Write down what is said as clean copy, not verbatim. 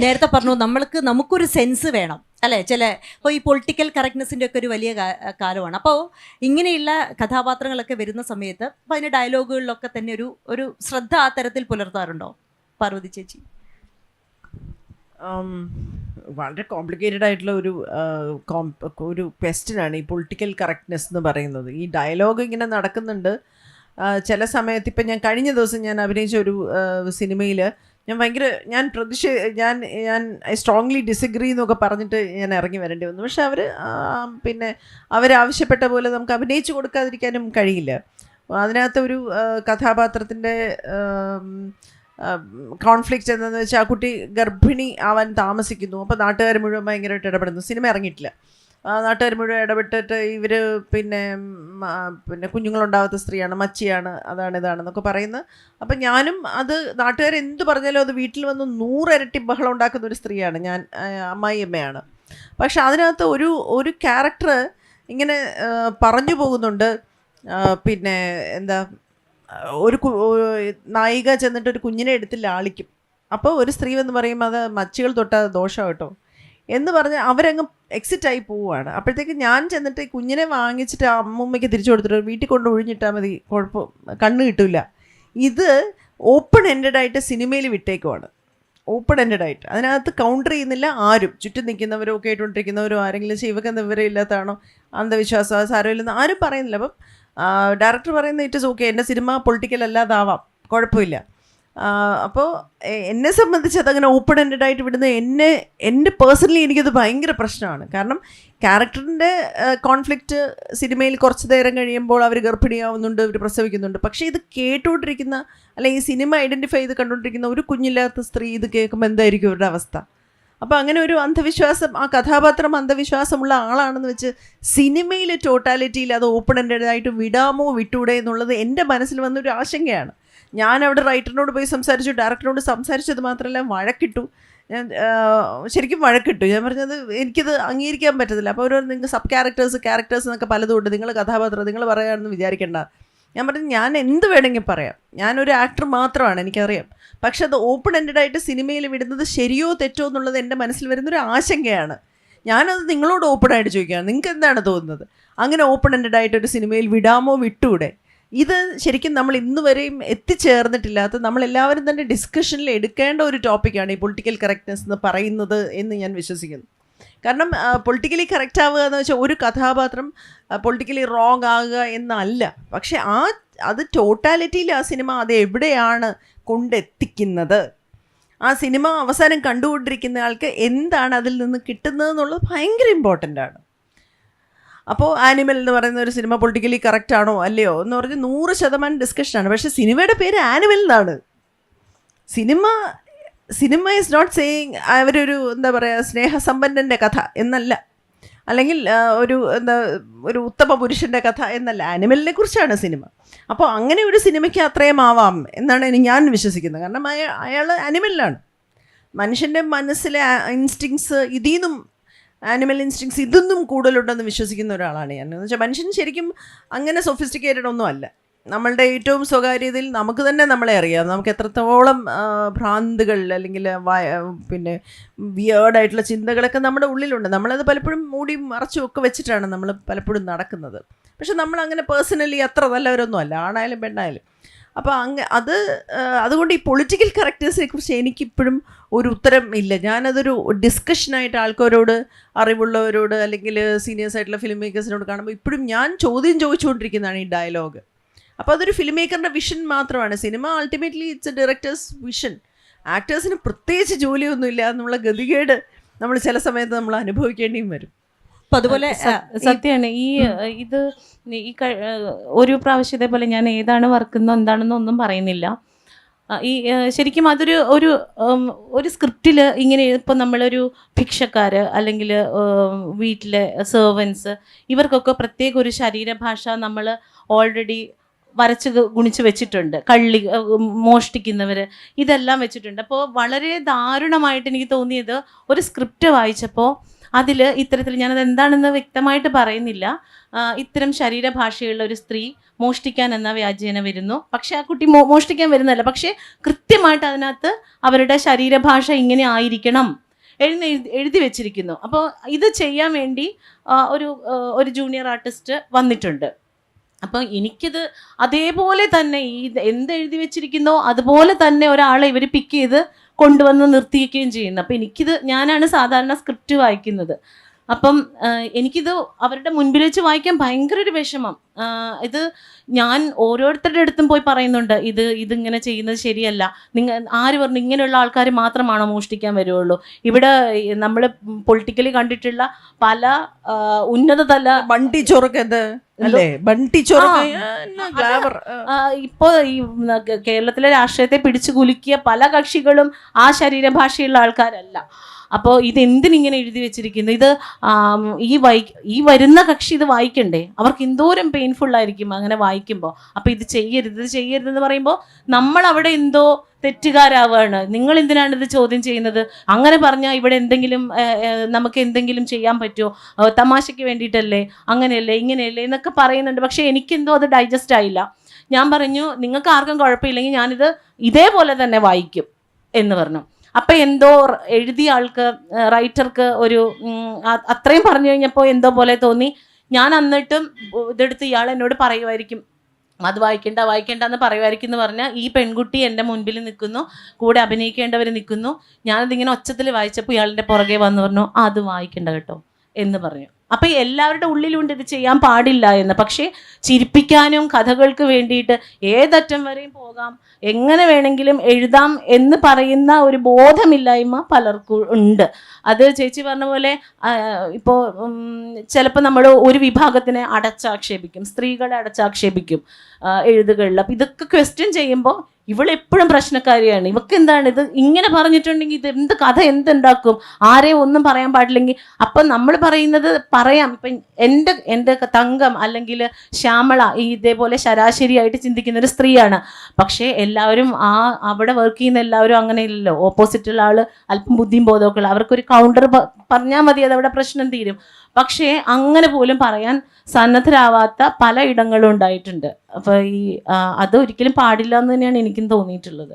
നേരത്തെ പറഞ്ഞു നമുക്കൊരു സെൻസ് വേണം അല്ലേ? ഇപ്പോൾ ഈ പൊളിറ്റിക്കൽ കറക്റ്റ്നെസ്സിൻ്റെ ഒക്കെ ഒരു വലിയ കാലമാണ്. അപ്പോൾ ഇങ്ങനെയുള്ള കഥാപാത്രങ്ങളൊക്കെ വരുന്ന സമയത്ത് അപ്പോൾ അതിൻ്റെ ഡയലോഗുകളിലൊക്കെ തന്നെ ഒരു ശ്രദ്ധ ആ തരത്തിൽ പുലർത്താറുണ്ടോ പാർവതി ചേച്ചി? വളരെ കോംപ്ലിക്കേറ്റഡ് ആയിട്ടുള്ള ഒരു ക്വസ്റ്റ്യനാണ് ഈ പൊളിറ്റിക്കൽ കറക്റ്റ്നെസ് എന്ന് പറയുന്നത്. ഈ ഡയലോഗ് ഇങ്ങനെ നടക്കുന്നുണ്ട് ചില സമയത്ത്. ഇപ്പം ഞാൻ കഴിഞ്ഞ ദിവസം ഞാൻ അഭിനയിച്ച ഒരു സിനിമയിൽ ഞാൻ ഐ സ്ട്രോങ്ലി ഡിസഗ്രി എന്നൊക്കെ പറഞ്ഞിട്ട് ഞാൻ ഇറങ്ങി വരേണ്ടി വന്നു. പക്ഷെ അവരാവശ്യപ്പെട്ട പോലെ നമുക്ക് അഭിനയിച്ചു കൊടുക്കാതിരിക്കാനും കഴിയില്ല. അതിനകത്ത് ഒരു കഥാപാത്രത്തിൻ്റെ കോൺഫ്ലിക്റ്റ് എന്താണെന്ന് വെച്ചാൽ ആ കുട്ടി ഗർഭിണി ആവാൻ താമസിക്കുന്നു. അപ്പോൾ നാട്ടുകാർ മുഴുവൻ ഭയങ്കരമായിട്ട് ഇടപെടുന്നു. സിനിമ ഇറങ്ങിയിട്ടില്ല. നാട്ടുകാർ മുഴുവൻ ഇടപെട്ടിട്ട് ഇവർ പിന്നെ കുഞ്ഞുങ്ങളുണ്ടാവാത്ത സ്ത്രീയാണ്, മച്ചിയാണ്, ഇതാണെന്നൊക്കെ പറയുന്നത്. അപ്പം ഞാനും അത് നാട്ടുകാർ എന്ത് പറഞ്ഞാലും അത് വീട്ടിൽ വന്ന് 100 ഇരട്ടി ബഹളം ഉണ്ടാക്കുന്ന ഒരു സ്ത്രീയാണ് ഞാൻ, അമ്മായിയമ്മയാണ്. പക്ഷെ അതിനകത്ത് ഒരു ക്യാരക്ടർ ഇങ്ങനെ പറഞ്ഞു പോകുന്നുണ്ട്. പിന്നെ എന്താ, ഒരു നായിക ചെന്നിട്ട് ഒരു കുഞ്ഞിനെ എടുത്ത് ലാളിക്കും. അപ്പോൾ ഒരു സ്ത്രീ എന്ന് പറയുമ്പോൾ അത് മച്ചികൾ തൊട്ടാൽ ദോഷം കേട്ടോ എന്ന് പറഞ്ഞ് അവരങ്ങ് എക്സിറ്റായി പോവുകയാണ്. അപ്പോഴത്തേക്ക് ഞാൻ ചെന്നിട്ട് ഈ കുഞ്ഞിനെ വാങ്ങിച്ചിട്ട് അമ്മൂമ്മയ്ക്ക് തിരിച്ചു കൊടുത്തിട്ട് വീട്ടിൽ കൊണ്ട് ഒഴിഞ്ഞിട്ടാൽ മതി, കുഴപ്പം കണ്ണ് കിട്ടില്ല. ഇത് ഓപ്പൺ എൻഡഡ് ആയിട്ട് സിനിമയിൽ വിട്ടേക്കുവാണ്. ഓപ്പൺ എൻഡഡ് ആയിട്ട് അതിനകത്ത് കൗണ്ടർ ചെയ്യുന്നില്ല ആരും. ചുറ്റും നിൽക്കുന്നവരോ കേട്ടുകൊണ്ടിരിക്കുന്നവരോ ആരെങ്കിലും ഇവർക്ക് എന്താ വിവരമില്ലാത്തതാണോ, അന്ധവിശ്വാസം, സാരമില്ലെന്ന് ആരും പറയുന്നില്ല. അപ്പം ഡയറക്ടർ പറയുന്നത് ഇറ്റ് ഇസ് ഓക്കെ, എൻ്റെ സിനിമ പൊളിറ്റിക്കൽ അല്ലാതാവാം, കുഴപ്പമില്ല. അപ്പോൾ എന്നെ സംബന്ധിച്ച് അതങ്ങനെ ഓപ്പൺ എൻഡഡ് ആയിട്ട് വിടുന്ന എൻ്റെ പേഴ്സണലി എനിക്കത് ഭയങ്കര പ്രശ്നമാണ്. കാരണം ക്യാരക്ടറിൻ്റെ കോൺഫ്ലിക്റ്റ് സിനിമയിൽ കുറച്ച് നേരം കഴിയുമ്പോൾ അവർ ഗർഭിണിയാവുന്നുണ്ട്, അവർ പ്രസവിക്കുന്നുണ്ട്. പക്ഷേ ഇത് കേട്ടുകൊണ്ടിരിക്കുന്ന അല്ലെങ്കിൽ ഈ സിനിമ ഐഡൻറ്റിഫൈ ചെയ്ത് കണ്ടുകൊണ്ടിരിക്കുന്ന ഒരു കുഞ്ഞില്ലാത്ത സ്ത്രീ ഇത് കേൾക്കുമ്പോൾ എന്തായിരിക്കും അവരുടെ അവസ്ഥ? അപ്പോൾ അങ്ങനെ ഒരു അന്ധവിശ്വാസം, ആ കഥാപാത്രം അന്ധവിശ്വാസമുള്ള ആളാണെന്ന് വെച്ച് സിനിമയിലെ ടോട്ടാലിറ്റിയിൽ അത് ഓപ്പൺ എൻഡഡ് ആയിട്ട് വിടാമോ വിട്ടൂടെ എന്നുള്ളത് എൻ്റെ മനസ്സിൽ വന്നൊരു ആശങ്കയാണ്. ഞാൻ അവിടെ റൈറ്ററിനോട് പോയി സംസാരിച്ചു, ഡയറക്ടറിനോട് സംസാരിച്ചത് മാത്രമല്ല വഴക്കിട്ടു. ഞാൻ ശരിക്കും വഴക്കിട്ടു. ഞാൻ പറഞ്ഞത് എനിക്കിത് അംഗീകരിക്കാൻ പറ്റത്തില്ല. അപ്പോൾ നിങ്ങൾ സബ് ക്യാരക്ടേഴ്സ് എന്നൊക്കെ പലതും ഉണ്ട്, നിങ്ങൾ കഥാപാത്രം നിങ്ങൾ പറയാമെന്ന് വിചാരിക്കേണ്ട. ഞാൻ പറഞ്ഞു ഞാൻ എന്ത് വേണമെങ്കിൽ പറയാം, ഞാനൊരു ആക്ടർ മാത്രമാണ്, എനിക്കറിയാം. പക്ഷെ അത് ഓപ്പൺ എൻഡഡ് ആയിട്ട് സിനിമയിൽ വിടുന്നത് ശരിയോ തെറ്റോ എന്നുള്ളത് എൻ്റെ മനസ്സിൽ വരുന്നൊരു ആശങ്കയാണ്. ഞാനത് നിങ്ങളോട് ഓപ്പണായിട്ട് ചോദിക്കുകയാണ്, നിങ്ങൾക്ക് എന്താണ് തോന്നുന്നത്? അങ്ങനെ ഓപ്പൺ എൻഡഡ് ആയിട്ട് ഒരു സിനിമയിൽ വിടാമോ വിട്ടൂടെ? ഇത് ശരിക്കും നമ്മൾ ഇന്ന് വരെയും എത്തിച്ചേർന്നിട്ടില്ലാത്ത, നമ്മളെല്ലാവരും തന്നെ ഡിസ്കഷനിൽ എടുക്കേണ്ട ഒരു ടോപ്പിക്കാണ് ഈ പൊളിറ്റിക്കൽ കറക്റ്റ്നെസ് എന്ന് പറയുന്നത് എന്ന് ഞാൻ വിശ്വസിക്കുന്നു. കാരണം പൊളിറ്റിക്കലി കറക്റ്റ് ആവുക എന്ന് വെച്ചാൽ ഒരു കഥാപാത്രം പൊളിറ്റിക്കലി റോങ് ആകുക എന്നല്ല. പക്ഷെ അത് ടോട്ടാലിറ്റിയിൽ ആ സിനിമ അത് എവിടെയാണ് കൊണ്ടെത്തിക്കുന്നത്, ആ സിനിമ അവസാനം കണ്ടുകൊണ്ടിരിക്കുന്ന ആൾക്ക് എന്താണ് അതിൽ നിന്ന് കിട്ടുന്നത് എന്നുള്ളത് ഭയങ്കര ഇമ്പോർട്ടൻ്റ് ആണ്. അപ്പോൾ ആനിമൽ എന്ന് പറയുന്ന ഒരു സിനിമ പൊളിറ്റിക്കലി കറക്റ്റ് ആണോ അല്ലയോ എന്ന് പറഞ്ഞ് 100% ഡിസ്കഷനാണ്. പക്ഷേ സിനിമയുടെ പേര് ആനിമൽ എന്നാണ്. സിനിമ ഈസ് നോട്ട് സേയിങ് അവരൊരു എന്താ പറയുക സ്നേഹസമ്പന്നൻ്റെ കഥ എന്നല്ല, അല്ലെങ്കിൽ ഒരു ഉത്തമ പുരുഷൻ്റെ കഥ എന്നല്ല. ആനിമലിനെ കുറിച്ചാണ് സിനിമ. അപ്പോൾ അങ്ങനെ ഒരു സിനിമയ്ക്ക് അത്രയും ആവാം എന്നാണ് ഞാൻ വിശ്വസിക്കുന്നത്. കാരണം അയാൾ ആനിമലിലാണ്. മനുഷ്യൻ്റെ മനസ്സിലെ ഇൻസ്റ്റിങ്സ് ഇതിന്നും ആനിമൽ ഇൻസ്റ്റിങ്സ് ഇതൊന്നും കൂടുതലുണ്ടെന്ന് വിശ്വസിക്കുന്ന ഒരാളാണ് ഞാൻ. എന്ന് വെച്ചാൽ മനുഷ്യൻ ശരിക്കും അങ്ങനെ സൊഫിസ്റ്റിക്കേറ്റഡ് ഒന്നും അല്ല. നമ്മളുടെ ഏറ്റവും സ്വകാര്യതയിൽ നമുക്ക് തന്നെ നമ്മളെ അറിയാം. നമുക്ക് എത്രത്തോളം ഭ്രാന്തുകൾ അല്ലെങ്കിൽ വിയേർഡായിട്ടുള്ള ചിന്തകളൊക്കെ നമ്മുടെ ഉള്ളിലുണ്ട്. നമ്മളത് പലപ്പോഴും മൂടി മറച്ചും ഒക്കെ വെച്ചിട്ടാണ് നമ്മൾ പലപ്പോഴും നടക്കുന്നത്. പക്ഷെ നമ്മളങ്ങനെ പേഴ്സണലി അത്ര നല്ലവരൊന്നും അല്ല, ആണായാലും പെണ്ണായാലും. അപ്പോൾ അതുകൊണ്ട് ഈ പൊളിറ്റിക്കൽ കറക്റ്റ്നെസ്സിനെ കുറിച്ച് എനിക്കിപ്പോഴും ഒരു ഉത്തരം ഇല്ല. ഞാനതൊരു ഡിസ്കഷനായിട്ട് ആൾക്കാരോട്, അറിവുള്ളവരോട് അല്ലെങ്കിൽ സീനിയേഴ്സ് ആയിട്ടുള്ള ഫിലിം മേക്കേഴ്സിനോട് കാണുമ്പോൾ ഇപ്പോഴും ഞാൻ ചോദിച്ചുകൊണ്ടിരിക്കുന്നതാണ് ഈ ഡയലോഗ്. അപ്പോൾ അതൊരു ഫിലിം മേക്കറിൻ്റെ വിഷൻ മാത്രമാണ്. Cinema ultimately it's a director's vision. ആക്ടേഴ്സിന് പ്രത്യേകിച്ച് ജോലിയൊന്നുമില്ല എന്നുള്ള ഗതികേട് നമ്മൾ ചില സമയത്ത് നമ്മൾ അനുഭവിക്കേണ്ടിയും വരും. അപ്പോൾ അതുപോലെ സത്യമാണ് ഒരു പ്രാവശ്യം ഇതേപോലെ ഞാൻ ഏതാണ് വർക്കുന്നോ എന്താണെന്നോ ഒന്നും പറയുന്നില്ല. ശരിക്കും അതൊരു ഒരു സ്ക്രിപ്റ്റിൽ ഇങ്ങനെ ഇപ്പം നമ്മളൊരു ഭിക്ഷക്കാർ അല്ലെങ്കിൽ വീട്ടിലെ സെർവൻസ് ഇവർക്കൊക്കെ പ്രത്യേക ഒരു ശരീരഭാഷ നമ്മൾ ഓൾറെഡി വരച്ച് ഗുണിച്ച് വെച്ചിട്ടുണ്ട്. മോഷ്ടിക്കുന്നവർ ഇതെല്ലാം വെച്ചിട്ടുണ്ട്. അപ്പോൾ വളരെ ദാരുണമായിട്ട് എനിക്ക് തോന്നിയത് ഒരു സ്ക്രിപ്റ്റ് വായിച്ചപ്പോൾ അതിൽ ഇത്തരത്തിൽ ഞാനത് എന്താണെന്ന് വ്യക്തമായിട്ട് പറയുന്നില്ല. ഇത്തരം ശരീരഭാഷയുള്ള ഒരു സ്ത്രീ മോഷ്ടിക്കാൻ എന്ന വ്യാജേന വരുന്നു. പക്ഷെ ആ കുട്ടി മോഷ്ടിക്കാൻ വരുന്നതല്ല, പക്ഷേ കൃത്യമായിട്ട് അതിനകത്ത് അവരുടെ ശരീരഭാഷ ഇങ്ങനെ ആയിരിക്കണം എഴുതി വെച്ചിരിക്കുന്നു. അപ്പോൾ ഇത് ചെയ്യാൻ വേണ്ടി ഒരു ജൂനിയർ ആർട്ടിസ്റ്റ് വന്നിട്ടുണ്ട്. അപ്പം എനിക്കിത് അതേപോലെ തന്നെ എന്തെഴുതി വെച്ചിരിക്കുന്നോ അതുപോലെ തന്നെ ഒരാളെ ഇവർ പിക്ക് ചെയ്ത് കൊണ്ടുവന്ന് നിർത്തിയിരിക്കുകയും ചെയ്യുന്നു. അപ്പം ഞാനാണ് സാധാരണ സ്ക്രിപ്റ്റ് വായിക്കുന്നത്. അപ്പം എനിക്കിത് അവരുടെ മുൻപിൽ വെച്ച് വായിക്കാൻ ഭയങ്കര ഒരു വിഷമം. ഇത് ഞാൻ ഓരോരുത്തരുടെ അടുത്തും പോയി പറയുന്നുണ്ട്, ഇതിങ്ങനെ ചെയ്യുന്നത് ശരിയല്ല. ആര് പറഞ്ഞു ഇങ്ങനെയുള്ള ആൾക്കാർ മാത്രമാണോ മോഷ്ടിക്കാൻ വരുവുള്ളൂ? ഇവിടെ നമ്മൾ പൊളിറ്റിക്കലി കണ്ടിട്ടുള്ള പല ഉന്നതതല ബണ്ടി ചോറൊക്കെ അല്ലേ, ബണ്ടി ചോറൊക്കെ ഇപ്പോ ഈ കേരളത്തിലെ രാഷ്ട്രീയത്തെ പിടിച്ചു കുലുക്കിയ പല കക്ഷികളും ആ ശരീരഭാഷയുള്ള ആൾക്കാരല്ല. അപ്പോൾ ഇതെന്തിനിങ്ങനെ എഴുതി വെച്ചിരിക്കുന്നു? ഇത് ഈ വരുന്ന കക്ഷി ഇത് വായിക്കണ്ടേ? അവർക്ക് എന്തോരം പെയിൻഫുൾ ആയിരിക്കും അങ്ങനെ വായിക്കുമ്പോൾ. അപ്പോൾ ഇത് ചെയ്യരുതെന്ന് പറയുമ്പോൾ നമ്മൾ അവിടെ എന്തോ തെറ്റുകാരാവുകയാണ്. നിങ്ങൾ എന്തിനാണ് ഇത് ചോദ്യം ചെയ്യുന്നത്? അങ്ങനെ പറഞ്ഞാൽ ഇവിടെ എന്തെങ്കിലും നമുക്ക് എന്തെങ്കിലും ചെയ്യാൻ പറ്റുമോ? തമാശയ്ക്ക് വേണ്ടിയിട്ടല്ലേ, അങ്ങനെയല്ലേ ഇങ്ങനെയല്ലേ എന്നൊക്കെ പറയുന്നുണ്ട്. പക്ഷേ എനിക്കെന്തോ അത് ഡൈജസ്റ്റ് ആയില്ല. ഞാൻ പറഞ്ഞു, നിങ്ങൾക്ക് ആർക്കും കുഴപ്പമില്ലെങ്കിൽ ഞാനിത് ഇതേപോലെ തന്നെ വായിക്കും എന്ന് പറഞ്ഞു. അപ്പം എന്തോ എഴുതിയ ആൾക്ക്, റൈറ്റർക്ക് അത്രയും പറഞ്ഞു കഴിഞ്ഞപ്പോൾ എന്തോ പോലെ തോന്നി. ഞാൻ എന്നിട്ടും ഇതെടുത്ത് ഇയാൾ എന്നോട് പറയുമായിരിക്കും, അത് വായിക്കേണ്ട എന്ന് പറയുമായിരിക്കും എന്ന് പറഞ്ഞാൽ ഈ പെൺകുട്ടി എൻ്റെ മുൻപിൽ നിൽക്കുന്നു, കൂടെ അഭിനയിക്കേണ്ടവർ നിൽക്കുന്നു. ഞാനതിങ്ങനെ ഒച്ചത്തിൽ വായിച്ചപ്പോൾ ഇയാളുടെ പുറകെ വന്ന് പറഞ്ഞു, അത് വായിക്കേണ്ട കേട്ടോ എന്ന് പറഞ്ഞു. അപ്പം എല്ലാവരുടെ ഉള്ളിലുണ്ട് ഇത് ചെയ്യാൻ പാടില്ല എന്ന്. പക്ഷേ ചിരിപ്പിക്കാനും കഥകൾക്ക് വേണ്ടിയിട്ട് ഏതറ്റം വരെയും പോകാം, എങ്ങനെ വേണമെങ്കിലും എഴുതാം എന്ന് പറയുന്ന ഒരു ബോധമില്ലായ്മ പലർക്കും ഉണ്ട്. അത് ചേച്ചി പറഞ്ഞ പോലെ ഇപ്പോൾ ചിലപ്പോൾ നമ്മൾ ഒരു വിഭാഗത്തിനെ അടച്ചാക്ഷേപിക്കും, സ്ത്രീകളെ അടച്ചാക്ഷേപിക്കും എഴുതുകളിൽ. അപ്പം ഇതൊക്കെ ക്വസ്റ്റ്യൻ ചെയ്യുമ്പോൾ ഇവളെപ്പോഴും പ്രശ്നക്കാരിയാണ്. ഇവക്ക് എന്താണ് ഇത് ഇങ്ങനെ പറഞ്ഞിട്ടുണ്ടെങ്കിൽ ഇത് എന്തുണ്ടാക്കും? ആരെയും ഒന്നും പറയാൻ പാടില്ലെങ്കിൽ അപ്പം നമ്മൾ പറയുന്നത് പറയാം. ഇപ്പം എൻ്റെ തങ്കം അല്ലെങ്കിൽ ശ്യാമള ഇതേപോലെ ശരാശരിയായിട്ട് ചിന്തിക്കുന്ന ഒരു സ്ത്രീയാണ്. പക്ഷേ എല്ലാവരും അവിടെ വർക്ക് ചെയ്യുന്ന എല്ലാവരും അങ്ങനെയില്ലല്ലോ. ഓപ്പോസിറ്റുള്ള ആൾ അല്പം ബുദ്ധിയും ബോധമൊക്കെ ഉള്ള അവർക്കൊരു കൗണ്ടർ പറഞ്ഞാൽ മതി, അതവിടെ പ്രശ്നം തീരും. പക്ഷേ അങ്ങനെ പോലും പറയാൻ സന്നദ്ധരാവാത്ത പല ഇടങ്ങളും ഉണ്ടായിട്ടുണ്ട്. അപ്പോൾ അത് ഒരിക്കലും പാടില്ല എന്ന് തന്നെയാണ് എനിക്കും തോന്നിയിട്ടുള്ളത്.